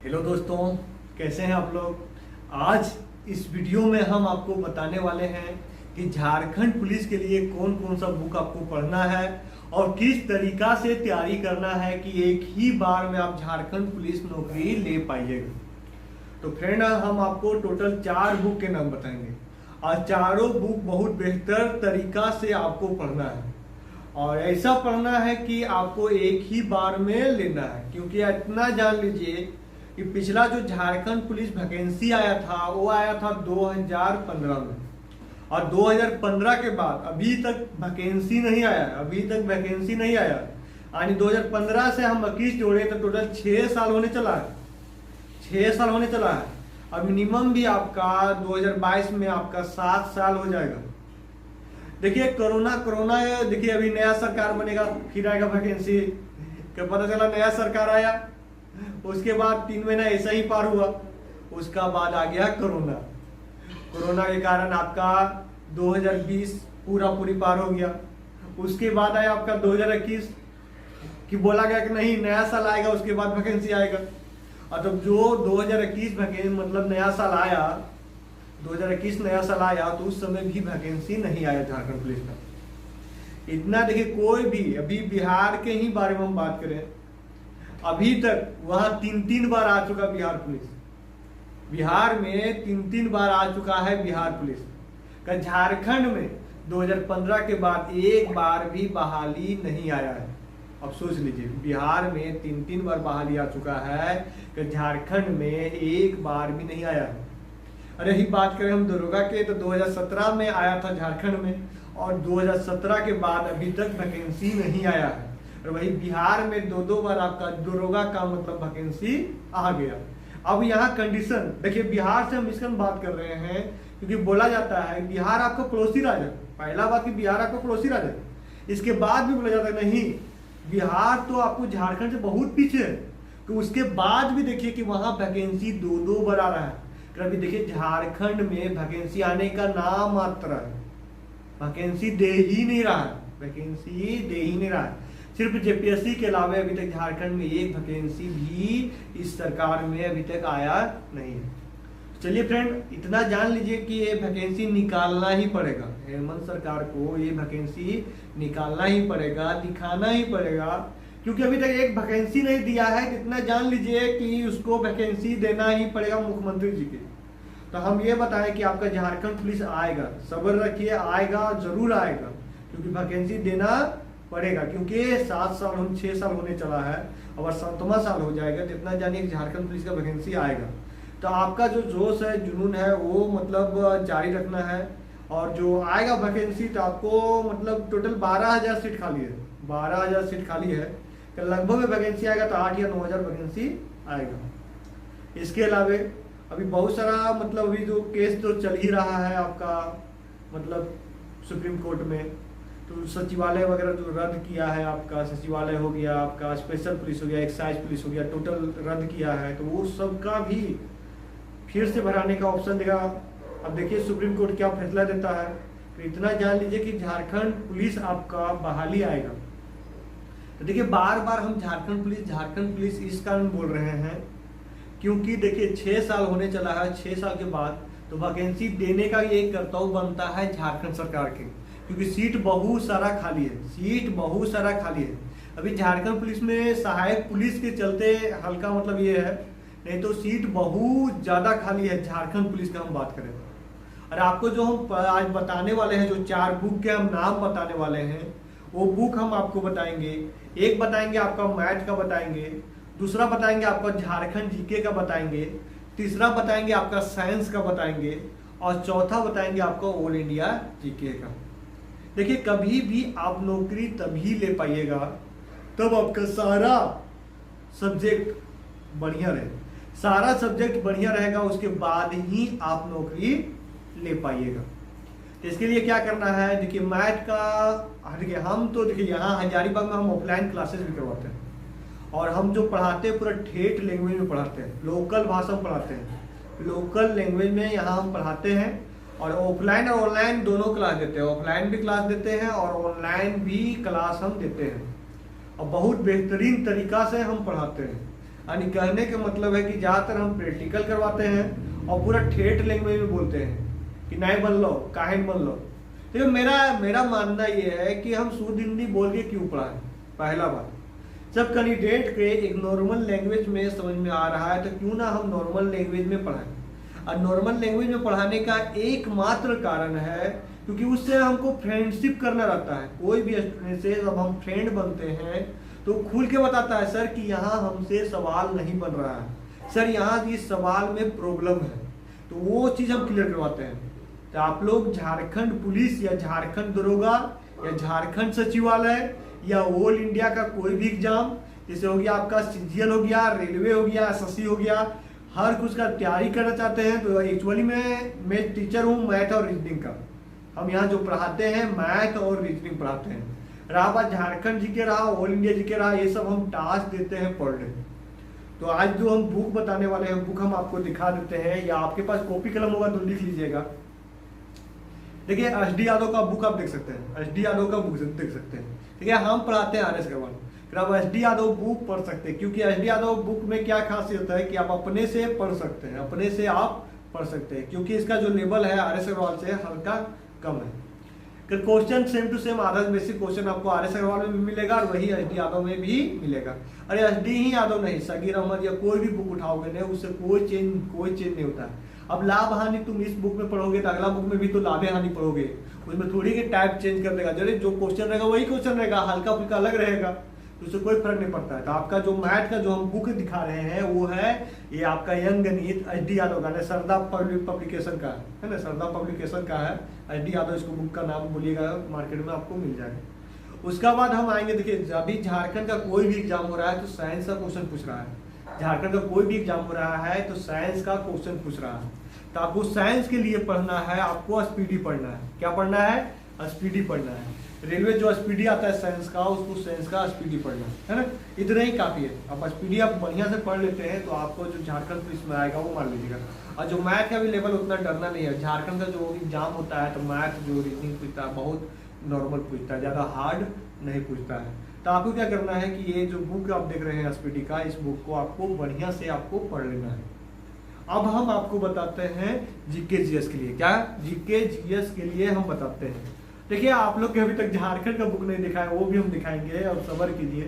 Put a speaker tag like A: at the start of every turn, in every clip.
A: Hello दोस्तों, कैसे हैं आप लोग। आज इस वीडियो में हम आपको बताने वाले हैं कि झारखंड पुलिस के लिए कौन कौन सा बुक आपको पढ़ना है और किस तरीका से तैयारी करना है कि एक ही बार में आप झारखंड पुलिस नौकरी ले पाइएगा। तो फ्रेंड, हम आपको टोटल 4 बुक के नाम बताएंगे और चारों बुक बहुत बेहतर तरीका से आपको पढ़ना है और ऐसा पढ़ना है कि आपको एक ही बार में लेना है। क्योंकि इतना जान लीजिए कि पिछला जो झारखंड पुलिस वैकेंसी आया था वो आया था 2015 में और 2015 के बाद अभी तक वैकेंसी नहीं आया यानी 2015 से हम 21 जोड़े तो टोटल 6 साल होने चला है और मिनिमम भी आपका 2022 में आपका 7 साल हो जाएगा। देखिए कोरोना देखिए अभी नया सरकार बनेगा, फिर आएगा वैकेंसी क्या पता चला नया सरकार आया, उसके बाद 3 महीना ऐसा ही पार हुआ, उसका बाद आ गया कोरोना के कारण आपका 2020 पूरी पार हो गया। उसके बाद आया आपका 2021 कि बोला गया कि नहीं नया साल आएगा उसके बाद वैकेंसी आएगा। और तब जो 2021 वैकेंसी मतलब नया साल आया, 2021 नया साल आया तो उस समय भी वैकेंसी नहीं आया झारखंड पुलिस का। इतना देखिए कोई भी अभी बिहार के ही बारे में हम बात करें, अभी तक वहां 3 बार आ चुका बिहार में 3 बार आ चुका है बिहार पुलिस का। झारखंड में 2015 के बाद एक बार भी बहाली नहीं आया है। अब सोच लीजिए बिहार में 3 बार बहाली आ चुका है कि झारखंड में एक बार भी नहीं आया है। अरे ही बात करें हम दरोगा के तो 2017 में आया था झारखंड में और 2017 के बाद अभी तक वैकेंसी नहीं आया है। और वही बिहार में 2 बार आपका दरोगा का मतलब वैकेंसी आ गया। अब यहाँ कंडीशन देखिए, बिहार से हम इसका बात कर रहे हैं क्योंकि बोला जाता है बिहार आपका पड़ोसी राज्य है। पहला बात कि बिहार आपका पड़ोसी राज्य है, इसके बाद भी बोला जाता है नहीं बिहार तो आपको झारखंड से बहुत पीछे है। तो उसके बाद भी देखिए कि वहां वैकेंसी 2 बार आ रहा है। तो अभी देखिए झारखंड में वैकेंसी आने का नाम मात्र है, वैकेंसी दे ही नहीं रहा है। सिर्फ जेपीएससी के अलावा अभी तक झारखंड में एक वैकेंसी भी इस सरकार में अभी तक आया नहीं है। चलिए फ्रेंड, इतना जान लीजिए कि ये वैकेंसी निकालना ही पड़ेगा, हेमंत सरकार को ये वैकेंसी निकालना ही पड़ेगा, दिखाना ही पड़ेगा। क्योंकि अभी तक एक वैकेंसी नहीं दिया है, इतना जान लीजिए कि उसको वैकेंसी देना ही पड़ेगा मुख्यमंत्री जी के। तो हम ये बताएं कि आपका झारखंड पुलिस आएगा, सब्र रखिए, आएगा, जरूर आएगा, क्योंकि वैकेंसी देना पड़ेगा। क्योंकि 6 साल होने चला है और 7वां साल हो जाएगा, तो इतना जानिए कि झारखंड पुलिस का वैकेंसी आएगा। तो आपका जो जोश है, जुनून है, वो मतलब जारी रखना है। और जो आएगा वैकेंसी तो आपको मतलब टोटल 12,000 सीट खाली है, 12,000 सीट खाली है। तो लगभग वैकेंसी आएगा तो 8 या 9,000 वैकेंसी आएगा। इसके अलावा अभी बहुत सारा मतलब अभी जो केस तो चल ही रहा है आपका मतलब सुप्रीम कोर्ट में, तो सचिवालय वगैरह जो रद्द किया है, आपका सचिवालय हो गया, आपका स्पेशल पुलिस हो गया, एक्साइज पुलिस हो गया, टोटल रद्द किया है। तो वो सबका भी फिर से भराने का ऑप्शन देगा। अब देखिए सुप्रीम कोर्ट क्या फैसला देता है। तो इतना जान लीजिए कि झारखंड पुलिस आपका बहाली आएगा। तो देखिए बार बार हम झारखंड पुलिस इस कारण बोल रहे हैं क्योंकि देखिए 6 साल होने चला है, 6 साल के बाद तो वैकेंसी देने का ये कर्तव्य बनता है झारखंड सरकार के, क्योंकि सीट बहुत सारा खाली है। अभी झारखंड पुलिस में सहायक पुलिस के चलते हल्का मतलब ये है, नहीं तो सीट बहुत ज्यादा खाली है झारखंड पुलिस का हम बात करें। और आपको जो हम आज बताने वाले हैं, जो 4 बुक के हम नाम बताने वाले हैं, वो बुक हम आपको बताएंगे। एक बताएंगे आपका मैथ का बताएंगे, दूसरा बताएंगे आपका झारखंड जीके का बताएंगे, तीसरा बताएंगे आपका साइंस का बताएंगे और चौथा बताएंगे आपका ऑल इंडिया जीके का। देखिए कभी भी आप नौकरी तभी ले पाइएगा तब आपका सारा सब्जेक्ट बढ़िया रहेगा, उसके बाद ही आप नौकरी ले पाइएगा। तो इसके लिए क्या करना है, देखिए मैथ का देखिए हम तो देखिए यहाँ हजारीबाग में हम ऑफलाइन क्लासेस भी करवाते हैं और हम जो पढ़ाते हैं पूरा ठेठ लैंग्वेज में पढ़ाते हैं, लोकल भाषा में पढ़ाते हैं, लोकल लैंग्वेज में यहाँ हम पढ़ाते हैं। और ऑफलाइन और ऑनलाइन दोनों क्लास देते हैं, ऑफलाइन भी क्लास देते हैं और ऑनलाइन भी क्लास हम देते हैं और बहुत बेहतरीन तरीका से हम पढ़ाते हैं। यानी कहने का मतलब है कि ज़्यादातर हम प्रैक्टिकल करवाते हैं और पूरा ठेठ लैंग्वेज में बोलते हैं कि नहीं बन लो, काहे बन लो। तो मेरा मानना ये है कि हम शुद्ध हिंदी बोल के क्यों पढ़ाएं। पहला बात, जब कैंडिडेट के एक नॉर्मल लैंग्वेज में समझ में आ रहा है तो क्यों ना हम नॉर्मल लैंग्वेज में पढ़ाएं। और नॉर्मल लैंग्वेज में पढ़ाने का एकमात्र कारण है क्योंकि उससे हमको फ्रेंडशिप करना रहता है। कोई भी स्टूडेंट से जब हम फ्रेंड बनते हैं तो खुल के बताता है सर कि यहाँ हमसे सवाल नहीं बन रहा है, सर यहाँ इस सवाल में प्रॉब्लम है, तो वो चीज़ हम क्लियर करवाते हैं। तो आप लोग झारखंड पुलिस या झारखंड दरोगा या झारखंड सचिवालय या ऑल इंडिया का कोई भी एग्जाम, जैसे हो गया आपका सीजीएल हो गया, रेलवे हो गया, एसएससी हो गया, हर कुछ का तैयारी करना चाहते हैं तो एक्चुअली मैं टीचर हूँ मैथ और रीजनिंग का। हम यहाँ जो पढ़ाते हैं मैथ और रीजनिंग पढ़ाते हैं। रहा बात झारखंड जीके रहा, ऑल इंडिया जीके रहा, ये सब हम टास्क देते हैं पर डे। तो आज जो हम बुक बताने वाले हैं, बुक हम आपको दिखा देते हैं, या आपके पास कॉपी कलम होगा तो लिख लीजिएगा। देखिए एसडी यादव का बुक आप देख सकते हैं, एसडी यादव का बुक देख सकते हैं, ठीक है। हम पढ़ाते हैं आर एस अग्रवाल, फिर आप एसडी यादव बुक पढ़ सकते हैं, क्योंकि एसडी यादव बुक में क्या खासियत है कि आप अपने से पढ़ सकते हैं, अपने से आप पढ़ सकते हैं, क्योंकि इसका जो लेवल है आर एस अग्रवाल से हल्का कम है। क्वेश्चन सेम टू सेम आधा बेसिक क्वेश्चन आपको आर एस अग्रवाल में भी मिलेगा और वही एसडी यादव में भी मिलेगा। अरे एसडी ही यादव नहीं, सगीर अहमद या कोई भी बुक उठाओगे नहीं, उससे कोई चेंज नहीं होता है। अब लाभ हानि तुम इस बुक में पढ़ोगे तो अगला बुक में भी तो लाभे हानि पढ़ोगे, उसमें थोड़ी के टाइप चेंज कर देगा, जरूर जो क्वेश्चन रहेगा वही क्वेश्चन रहेगा, हल्का फुल्का अलग रहेगा, तो उससे कोई फर्क नहीं पड़ता है। तो आपका जो मैथ का जो हम बुक दिखा रहे हैं वो है ये आपका यंग गणित एसडी यादव का, सरदा पब्लिकेशन का है ना, सरदा पब्लिकेशन का है एसडी यादव, इसको बुक का नाम बोलिएगा, मार्केट में आपको मिल जाएगा। उसका बाद हम आएंगे, देखिए अभी झारखंड का कोई भी एग्जाम हो रहा है तो साइंस का क्वेश्चन पूछ रहा है, झारखंड का कोई भी एग्जाम हो रहा है तो साइंस का क्वेश्चन पूछ रहा है। तो आपको साइंस के लिए पढ़ना है, आपको स्पीडी पढ़ना है। क्या पढ़ना है? स्पीडी पढ़ना है। रेलवे जो स्पीडी आता है साइंस का, उसको साइंस का स्पीडी पढ़ना है ना, इतना ही काफी है। अब स्पीडी आप बढ़िया से पढ़ लेते हैं तो आपको जो झारखंड पुलिस में आएगा वो मान लीजिएगा। और जो मैथ का भी लेवल उतना डरना नहीं है, झारखंड का जो एग्जाम होता है तो मैथ जो रीजनिंग पूछता है बहुत नॉर्मल पूछता है, ज़्यादा हार्ड नहीं पूछता है। तो आपको क्या करना है कि ये जो बुक आप देख रहे हैं स्पीडी का, इस बुक को आपको बढ़िया से आपको पढ़ लेना है। अब हम आपको बताते हैं जीके जीएस के लिए, क्या जीके जीएस के लिए हम बताते हैं। देखिए आप लोग के अभी तक झारखंड का बुक नहीं दिखा है, वो भी हम दिखाएंगे और सब्र कीजिए।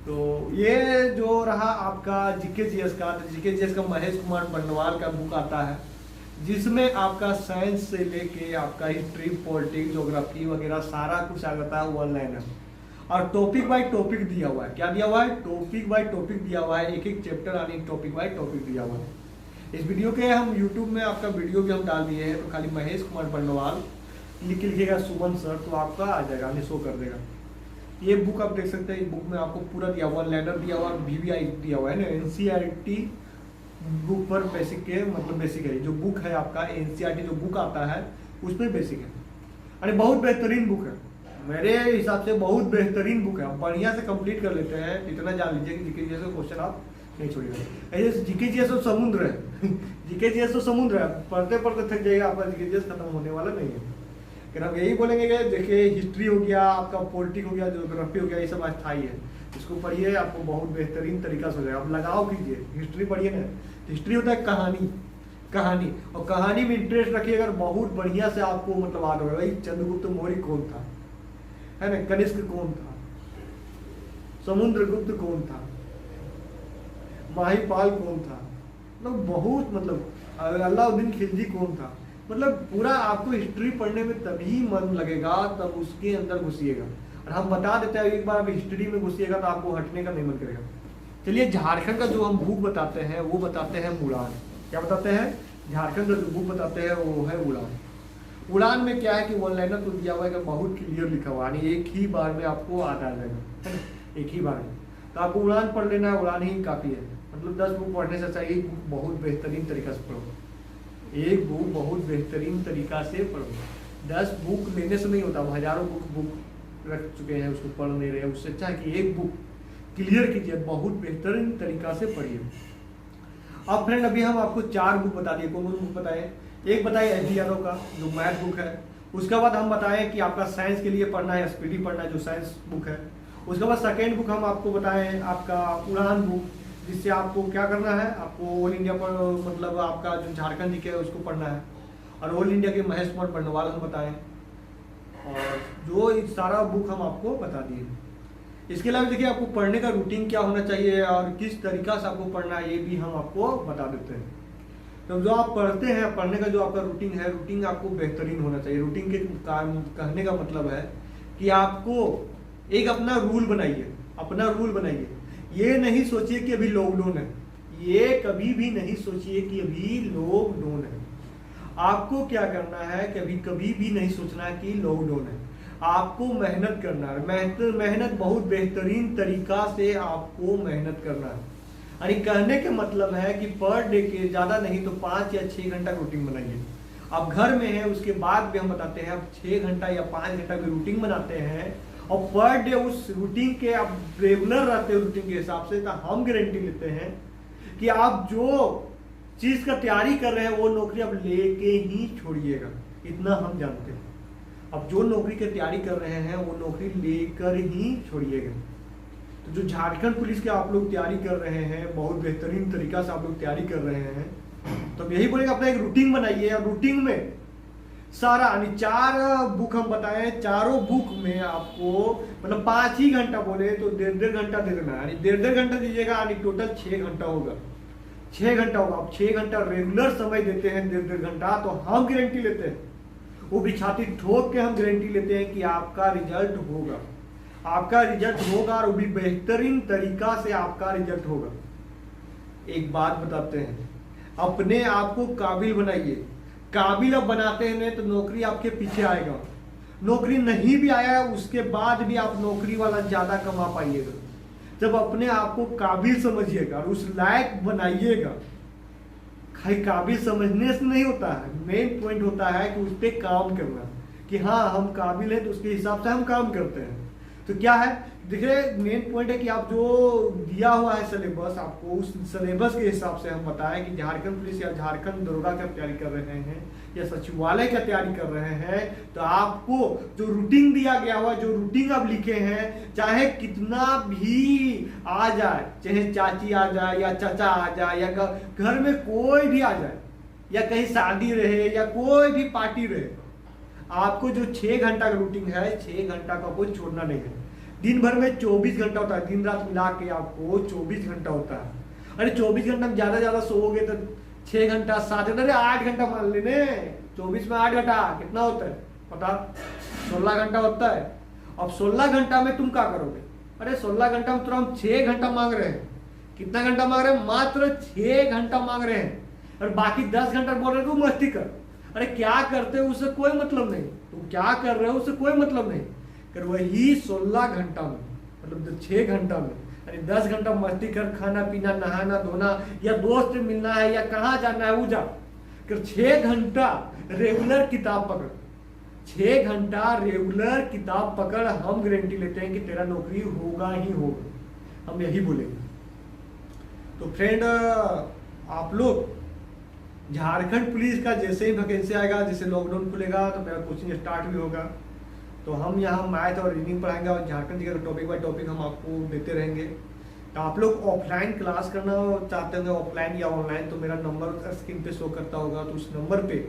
A: तो ये जो रहा आपका जीके जीएस का, तो जीके जीएस का महेश कुमार बंडवाल का बुक आता है, जिसमें आपका साइंस से लेके आपका हिस्ट्री, पॉलिटिक्स, ज्योग्राफी वगैरह सारा कुछ आ जाता है वन लाइनर, और टॉपिक बाय टॉपिक दिया हुआ है। क्या दिया हुआ है? टॉपिक बाय टॉपिक दिया हुआ है, एक एक चैप्टर यानी टॉपिक बाय टॉपिक दिया हुआ है। इस वीडियो के हम यूट्यूब में आपका वीडियो भी हम डाल दिए हैं, तो खाली महेश कुमार बंडवाल लिख के लिखिएगा सुमन सर, तो आपका आ जाएगा, हमें शो कर देगा। ये बुक आप देख सकते हैं, इस बुक में आपको पूरा दिया हुआ, लेटर दिया हुआ, VVI दिया हुआ है ना, एनसीईआरटी बुक पर बेसिक के मतलब बेसिक है। जो बुक है आपका एनसीईआरटी जो बुक आता है उस पर बेसिक है, अरे बहुत बेहतरीन बुक है, मेरे हिसाब से बहुत बेहतरीन बुक है। आप बढ़िया से कंप्लीट कर लेते हैं, इतना जान लीजिए कि जीके जीएस का क्वेश्चन आप नहीं छोड़िएगा। ऐसे जीके जीएस तो समुद्र है जीके जीएस तो समुद्र है, पढ़ते पढ़ते थक जाएगा, आपका जीके जीएस खत्म होने वाला नहीं है। फिर हम यही बोलेंगे कि देखिए हिस्ट्री हो गया, आपका पॉलिटिक्स हो गया, ज्योग्राफी हो गया, ये सब अस्थायी है, इसको पढ़िए, आपको बहुत बेहतरीन तरीका से हो जाएगा। आप लगाओ कीजिए, हिस्ट्री पढ़िए ना, हिस्ट्री होता है कहानी, और कहानी में इंटरेस्ट रखिए अगर बहुत बढ़िया से आपको मतलब याद होगा भाई चंद्रगुप्त मौर्य कौन था, है ना, कनिष्क कौन था, समुद्रगुप्त कौन था, माहीपाल कौन था, मतलब बहुत मतलब अलाउद्दीन खिलजी कौन था, मतलब पूरा आपको हिस्ट्री पढ़ने में तभी मन लगेगा तब उसके अंदर घुसिएगा। और हम बता देते हैं एक बार आप हिस्ट्री में घुसिएगा तो आपको हटने का नहीं मन करेगा। चलिए झारखंड का जो हम बुक बताते हैं वो बताते हैं उड़ान। क्या बताते हैं? झारखंड का जो बुक बताते हैं वो है उड़ान। उड़ान में क्या है कि वन लाइनर तो दिया हुआ है, बहुत क्लियर लिखा हुआ है, एक ही बार में आपको याद आ जाएगा, एक ही बार में। तो आपको उड़ान पढ़ लेना है, उड़ान ही काफ़ी है। मतलब 10 बुक पढ़ने से चाहिए, एक बुक बहुत बेहतरीन तरीका से पढ़ो, एक बुक बहुत बेहतरीन तरीका से पढ़ो। 10 बुक लेने से नहीं होता, हम हजारों बुक रख चुके हैं, उसको पढ़ नहीं रहे, उससे अच्छा है कि एक बुक क्लियर कीजिए, बहुत बेहतरीन तरीका से पढ़िए। अब फ्रेंड अभी हम आपको 4 बुक बता दिए। कौन कौन बुक बताए? एक बताए एसडी यादव का जो मैथ बुक है, उसके बाद हम बताएं कि आपका साइंस के लिए पढ़ना है, स्पीडी पढ़ना है जो साइंस बुक है। उसके बाद सेकेंड बुक हम आपको बताएं आपका उड़ान बुक, जिससे आपको क्या करना है, आपको ऑल इंडिया पर मतलब आपका जो झारखंड जीके है उसको पढ़ना है, और ऑल इंडिया के महेश कुमार बंडवाल हम बताएं, और जो सारा बुक हम आपको बता दिए। इसके अलावा देखिए आपको पढ़ने का रूटीन क्या होना चाहिए और किस तरीका से आपको पढ़ना है ये भी हम आपको बता देते हैं। तो जो आप पढ़ते हैं, पढ़ने का जो आपका रूटीन है, रूटीन आपको बेहतरीन होना चाहिए। रूटीन के कहने का मतलब है कि आपको एक अपना रूल बनाइए, अपना रूल बनाइए। ये नहीं सोचिए कि अभी लॉकडाउन है, ये कभी भी नहीं सोचिए कि अभी लॉकडाउन है। आपको क्या करना है कि अभी कभी भी नहीं सोचना है कि लॉकडाउन है। आपको मेहनत करना है, मेहनत बहुत बेहतरीन तरीका से आपको मेहनत करना है। यानी कहने के मतलब है कि पर डे के ज़्यादा नहीं तो 5 या 6 घंटा रूटीन बनाइए। आप घर में हैं उसके बाद भी हम बताते हैं आप 6 घंटा या 5 घंटा की रूटीन बनाते हैं और पर डे उस रूटीन के आप रेगुलर रहते हो रूटीन के हिसाब से, तो हम गारंटी लेते हैं कि आप जो चीज़ का तैयारी कर रहे हैं वो नौकरी आप लेके ही छोड़िएगा। इतना हम जानते हैं, अब जो नौकरी की तैयारी कर रहे हैं वो नौकरी लेकर ही छोड़िएगा। तो जो झारखंड पुलिस के आप लोग तैयारी कर रहे हैं, बहुत बेहतरीन तरीका से आप लोग तैयारी कर रहे हैं, तो अब यही बोलेंगे अपना एक रूटीन बनाइए। और रूटीन में सारा यानी 4 बुक हम बताएं, चारों बुक में आपको मतलब 5 ही घंटा बोले तो 1.5 घंटा दे देना, यानी 1.5 घंटा दीजिएगा, यानी टोटल 6 घंटा होगा। 6 घंटा होगा। आप 6 घंटा रेगुलर समय देते हैं 1.5 घंटा, तो हम गारंटी लेते हैं, वो भी छाती ठोक के हम गारंटी लेते हैं कि आपका रिजल्ट होगा, आपका रिजल्ट होगा, और वो भी बेहतरीन तरीका से आपका रिजल्ट होगा। एक बात बताते हैं, अपने आप को काबिल बनाइए। काबिल अब बनाते हैं तो नौकरी आपके पीछे आएगा। नौकरी नहीं भी आया उसके बाद भी आप नौकरी वाला ज्यादा कमा पाइएगा। जब अपने आप को काबिल समझिएगा और उस लायक बनाइएगा। खाली काबिल समझने से नहीं होता है, मेन पॉइंट होता है कि उस पर काम करना, कि हाँ हम काबिल हैं तो उसके हिसाब से हम काम करते हैं। तो क्या है देखिए, मेन पॉइंट है कि आप जो दिया हुआ है सिलेबस, आपको उस सिलेबस के हिसाब से हम बताएं कि झारखंड पुलिस या झारखंड दरोगा का तैयारी कर रहे हैं या सचिवालय का तैयारी कर रहे हैं, तो आपको जो रूटीन दिया गया हुआ, जो रूटीन आप लिखे हैं, चाहे कितना भी आ जाए, चाहे चाची आ जाए या चाचा आ जाए या घर में कोई भी आ जाए या कहीं शादी रहे या कोई भी पार्टी रहे, आपको जो 6 घंटा का रूटीन है, 6 घंटा का आपको छोड़ना नहीं है। दिन भर में 24 घंटा होता है, दिन रात मिला के आपको 24 घंटा होता है। अरे 24 घंटा में ज्यादा सोओगे तो 6 घंटा 7 घंटा, अरे 8 घंटा मान लेने, 24 में 8 घंटा कितना होता है पता, 16 घंटा होता है। अब 16 घंटा में तुम क्या करोगे? अरे 16 घंटा में तो हम 6 घंटा मांग रहे हैं। कितना घंटा मांग रहे हैं? मात्र 6 घंटा मांग रहे हैं, और बाकी 10 घंटा बोल रहे हो मस्ती कर। अरे क्या करते हो उससे कोई मतलब नहीं, तुम क्या कर रहे हो उससे कोई मतलब नहीं। कर वही 16 घंटा में मतलब 6 घंटा में, यानी 10 घंटा मस्ती कर, खाना पीना नहाना धोना या दोस्त से मिलना है या कहाँ जाना है वो जा कर। 6 घंटा रेगुलर किताब पकड़, 6 घंटा रेगुलर किताब पकड़, हम गारंटी लेते हैं कि तेरा नौकरी होगा ही होगा, हम यही बोलेंगे। तो फ्रेंड आप लोग झारखंड पुलिस का जैसे ही वैकेंसी आएगा, जैसे लॉकडाउन खुलेगा तो मेरा कोचिंग स्टार्ट भी होगा, तो हम यहाँ मैथ और रीडिंग पढ़ाएंगे और झारखंड के टॉपिक बाय टॉपिक हम आपको देते रहेंगे। तो आप लोग ऑफलाइन क्लास करना चाहते होंगे, ऑफलाइन या ऑनलाइन, तो मेरा नंबर स्क्रीन पे शो करता होगा, तो उस नंबर पे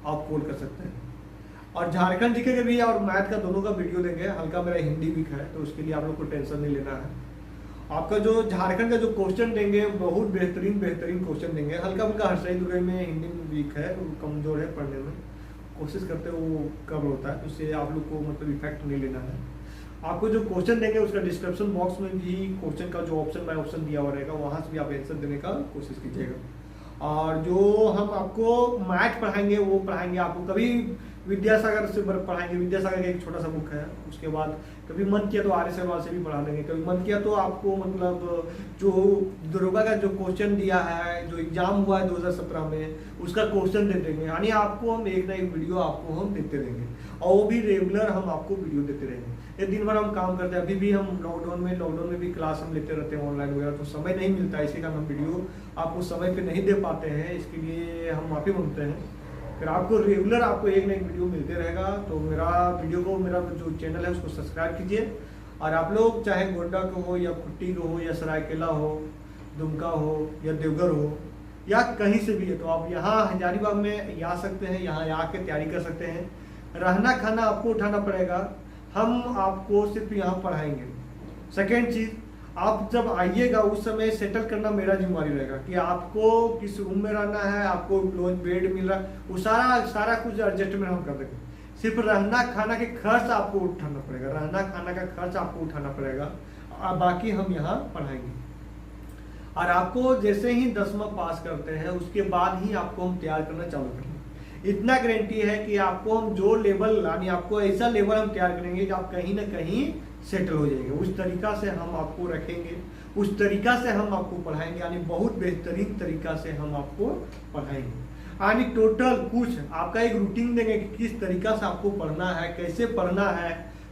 A: आप कॉल कर सकते हैं। और झारखंड जीके के भी और मैथ का दोनों का वीडियो देंगे, हल्का मेरा हिंदी भी है, तो उसके लिए आप लोग को टेंशन नहीं लेना है। आपका जो झारखंड का जो क्वेश्चन देंगे बहुत बेहतरीन क्वेश्चन देंगे। हल्का फुल्का हर्षाई दुर्गे में हिंदी में वीक है, कमजोर है पढ़ने में, कोशिश करते हैं वो कवर होता है, उससे आप लोग को मतलब इफेक्ट नहीं लेना है। आपको जो क्वेश्चन देंगे उसका डिस्क्रिप्शन बॉक्स में भी क्वेश्चन का जो ऑप्शन बाय ऑप्शन दिया हुआ रहेगा, वहाँ से भी आप आंसर देने का कोशिश कीजिएगा। और जो हम आपको मैथ पढ़ाएंगे वो पढ़ाएंगे आपको, कभी विद्यासागर से पढ़ाएंगे, विद्यासागर का एक छोटा सा बुक है, उसके बाद कभी मन किया तो आर्य सवाल से भी पढ़ा देंगे, कभी मन किया तो आपको मतलब जो दरोगा का जो क्वेश्चन दिया है, जो एग्जाम हुआ है 2017 में, उसका क्वेश्चन दे देंगे। यानी आपको हम एक ना एक वीडियो आपको हम देते रहेंगे, और वो भी रेगुलर हम आपको वीडियो देते रहेंगे। ये दिन भर हम काम करते हैं, अभी भी हम लॉकडाउन में भी क्लास हम लेते रहते हैं ऑनलाइन वगैरह, तो समय नहीं मिलता है, इसी कारण हम वीडियो आपको समय पे नहीं दे पाते हैं, इसके लिए हम माफ़ी मांगते हैं। फिर आपको रेगुलर आपको एक ना एक वीडियो मिलते रहेगा। तो मेरा जो चैनल है उसको सब्सक्राइब कीजिए। और आप लोग चाहे गोड्डा को हो या खुट्टी को हो या सरायकेला हो, दुमका हो या देवघर हो या कहीं से भी है, तो आप यहाँ हजारीबाग में आ सकते हैं, यहाँ आके तैयारी कर सकते हैं। रहना खाना आपको उठाना पड़ेगा, हम आपको सिर्फ यहाँ पढ़ाएंगे। सेकेंड चीज़, आप जब आइएगा उस समय सेटल करना मेरा जिम्मेवारी रहेगा कि आपको किस रूम में रहना है, आपको लॉज बेड मिल रहा है, वो सारा कुछ एडजस्टमेंट हम कर देंगे। सिर्फ रहना खाना के खर्च आपको उठाना पड़ेगा, रहना खाना का खर्च आपको उठाना पड़ेगा, और बाकी हम यहाँ पढ़ाएंगे। और आपको जैसे ही 10वां पास करते हैं उसके बाद ही आपको हम तैयार करना चालू करेंगे। इतना गारंटी है कि आपको हम जो लेवल, यानी आपको ऐसा लेवल हम तैयार करेंगे कि आप कहीं ना कहीं सेटल हो जाएंगे। उस तरीका से हम आपको रखेंगे, उस तरीका से हम आपको पढ़ाएंगे, यानी बहुत बेहतरीन तरीका से हम आपको पढ़ाएंगे। यानी टोटल कुछ आपका एक रूटीन देंगे कि किस तरीका से आपको पढ़ना है, कैसे पढ़ना है,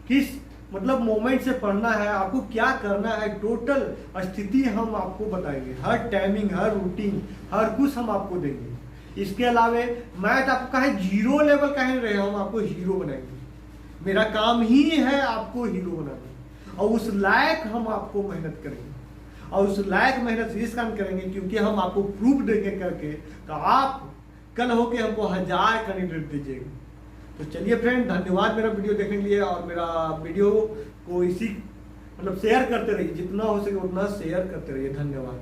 A: किस मतलब मोमेंट से पढ़ना है, आपको क्या करना है, टोटल स्थिति हम आपको बताएंगे। हर टाइमिंग, हर रूटीन, हर कुछ हम आपको देंगे। इसके अलावे मैथ आपका है जीरो लेवल का है रहे, हम आपको हीरो बनाएंगे। मेरा काम ही है आपको हीरो बनाना, और उस लायक हम आपको मेहनत करेंगे, और उस लायक मेहनत इस काम करेंगे क्योंकि हम आपको प्रूफ देंगे करके, तो आप कल होके हमको 1000 कैंडिडेट दीजिएगा। तो चलिए फ्रेंड, धन्यवाद मेरा वीडियो देखने के लिए, और मेरा वीडियो को इसी मतलब शेयर करते रहिए, जितना हो सके उतना शेयर करते रहिए। धन्यवाद।